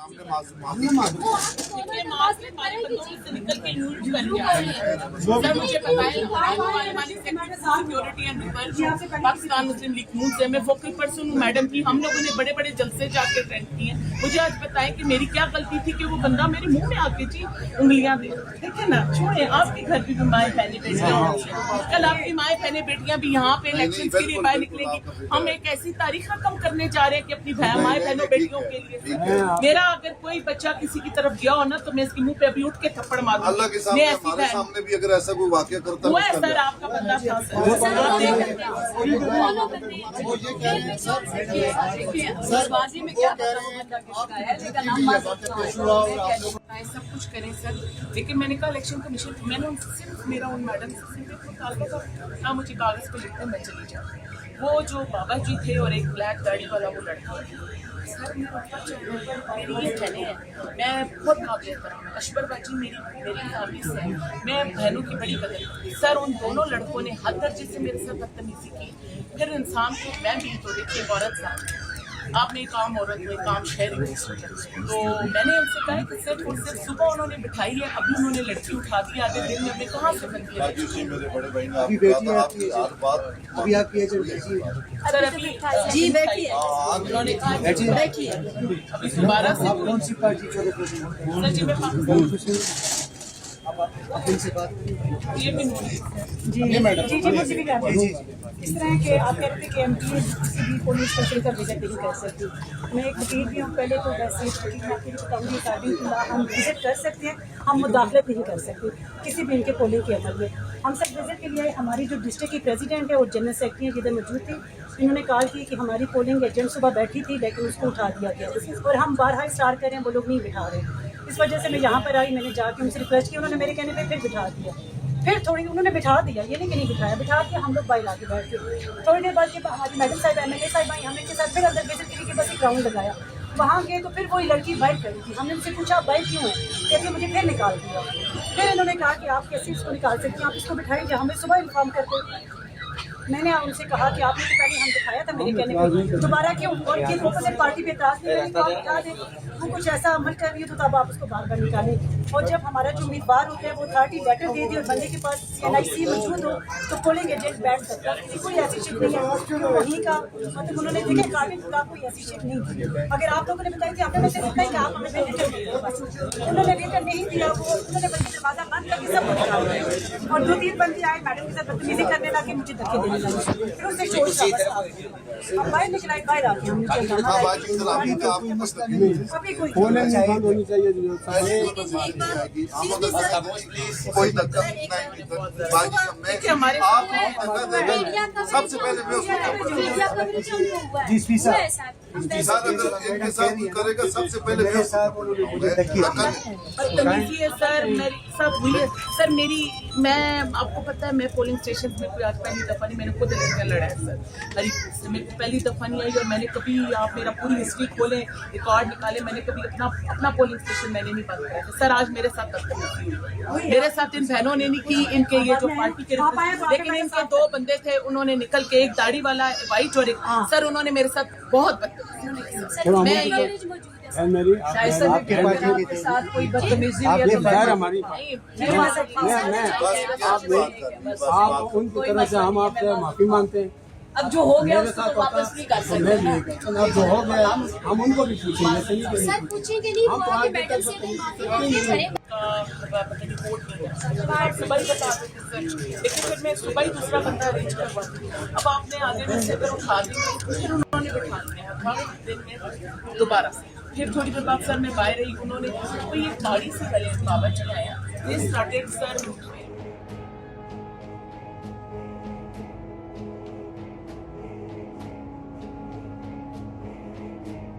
देखिए मास्क में पानी बंदों से निकल के यूज करके आ रहे हैं। सर मुझे पता है सिक्योरिटी एंड पाकिस्तान मुस्लिम लीग नून से मैं फोकल पर्सन हूँ मैडम की। हम लोगों ने बड़े बड़े जलसे जाके अटेंड किए। मुझे आज बताएं कि मेरी क्या गलती थी कि वो बंदा मेरे मुंह में आके जी उंगलियां दे। ठीक है ना, छोड़े आपके घर की भी माएँ बहने बेटियां होंगी, कल आपकी माएँ बहने बेटियां भी यहाँ पे इलेक्शन के लिए बाहर निकलेंगी। हम एक ऐसी तारीख खत्म करने जा रहे हैं कि अपनी माएँ बहनों बेटियों के लिए। मेरा अगर कोई बच्चा किसी की तरफ गया हो ना तो मैं इसके मुंह पे अभी उठ के थप्पड़ मारूंगी। अल्लाह के सामने हमारे सामने भी अगर ऐसा कोई वाकया करता है सर आपका बंदा था सरबाजी में क्या सब कुछ करें सर, लेकिन मैंने कहा इलेक्शन कमीशन मैंने सिर्फ मेरा उन मैडम से सिर्फ मुझे कागज पे लिखते मैं चली जाऊँ। वो जो बाबा जी थे और एक ब्लैक दाढ़ी वाला वो लड़का, सर मेरी ये बहनें हैं, मैं बहुत काबिल हूँ। अशबर बाजी मेरी फैमिली से है, मैं बहनों की बड़ी कदर करती। सर उन दोनों लड़कों ने हद दर्जे से मेरे साथ बदतमीजी की। फिर इंसान को मैं भी तो देखिए औरत साथ आप में काम औरत में काम शहर, तो मैंने उनसे कहा कि सिर्फ और सिर्फ सुबह उन्होंने बिठाई है, अभी उन्होंने लड़की उठा दी, आधे दिन में कहाँ से बनती है। मेरे बड़े भाई ने आपकी बात अभी आपकी एज जी बैठिए, उन्होंने कहा बैठिए अभी दोबारा से कौन सी पार्टी सर जी मैं ये भी जी मैडम जी मुझे भी इस तरह के आप कहते हैं कि एमपी किसी भी पुलिस स्टेशन का विजिट नहीं कर सकती। मैं एक वकील भी हूँ, पहले तो वैसे हम विजिट कर सकते हैं, हम मुदाखलत नहीं कर सकते किसी भी इनके पोलिंग के अमल में। हम सब विजिट के लिए हमारी जो डिस्ट्रिक्ट की प्रेसिडेंट है और जनरल सेक्रेटरी हैं जिधर मौजूद थी, इन्होंने कॉल की कि हमारी पोलिंग एजेंट सुबह बैठी थी लेकिन उसको उठा दिया गया और हम बारहा स्टार कर रहे हैं, वो लोग नहीं बिठा रहे। इस वजह से मैं यहाँ पर आई, मैंने जाके उनसे रिक्वेस्ट की, उन्होंने मेरे कहने पे फिर बिठा दिया। फिर थोड़ी उन्होंने बिठा दिया, ये नहीं कि नहीं बिठाया, बिठा के हम लोग बाहर आके बैठ गए। थोड़ी देर बाद जब हमारी मैडम साहब MLA साहब आई, हमने के साथ फिर अंदर विजिट की कि बस एक राउंड लगाया। वहाँ गए तो फिर वही लड़की बाइक करी थी। हमने उनसे पूछा बाइक क्यों है, कहते मुझे फिर निकाल दिया। फिर इन्होंने कहा कि आप कैसे इसको निकाल सकते हैं, आप इसको बिठाइए, हमें सुबह इन्फॉर्म करते। मैंने उनसे कहा कि आपने तो पहले हम दिखाया था मेरे कहने पे, दोबारा क्यों? और फिर अपोजिट पार्टी पे एतराज़ नहीं करेंगे तो आप बता दें वो कुछ ऐसा अमल कर रही है तो तब आप उसको बार बार निकालें। और जब हमारा जो उम्मीदवार होता है वो अथॉरिटी लेटर दे दी और बंदे के पास CNIC मौजूद हो तो पोलिंग एजेंट बैठ सकता है। कोई ऐसी शिप नहीं है वहीं का, मतलब उन्होंने देखे काबिल का कोई ऐसी शिप नहीं थी। अगर आप लोगों ने बताया कि आपने मुझसे इतना ही कहा आप हमें लेटर दे दो, बस उन्होंने लेटर नहीं दिया, वो उन्होंने बल्कि दरवाजा बंद करके सब कुछ निकाल दिया। और 2-3 बंदे आए मैडम के साथ बदतमीजी करने लगे, मुझे धक्के देने लगे, फिर उससे शोर शराबा। अब बाहर निकला, बाहर आ गया, अभी कोई होनी चाहिए कोई धक्का नहीं। सबसे पहले इनके साथ करेगा, सबसे पहले सर मेरी सब हुई है। सर मेरी मैं आपको पता है मैं पोलिंग स्टेशन में कोई आज पहली दफ़ा नहीं, मैंने खुद इलेक्शन लड़ा है सर हरीपुर से, मेरे को पहली दफ़ा नहीं आई। और मैंने कभी आप मेरा पूरी हिस्ट्री खोलें, रिकॉर्ड निकाले, मैंने कभी अपना पोलिंग स्टेशन मैंने नहीं बंद कराया। सर आज मेरे साथ मेरे साथ इन बहनों ने नहीं की, इनके ये जो पार्टी के लेकिन इनके 2 बंदे थे, उन्होंने निकल के एक दाढ़ी वाला वाइट और एक सर उन्होंने मेरे साथ बहुत आपके पार्टी के साथ कोई बदतमीजी आप उनकी तरह से हम आपसे माफी मांगते हैं। अब जो हो गया उसको वापस नहीं कर सकते। अब जो हो गया हम उनको भी पूछेंगे, सर पूछेंगे नहीं, वो आगे मैडम से भी माफी मांगे। लेकिन फिर मैं सुबह ही दूसरा बंदा अरेंज करवा दूँ। अब आपने आगे में से अगर उठा दी फिर उन्होंने बिठा दिया दिन में दोबारा से। फिर थोड़ी देर बाद सर मैं बाहर रही, उन्होंने कोई एक गाड़ी से गले बाबा जी आया, सर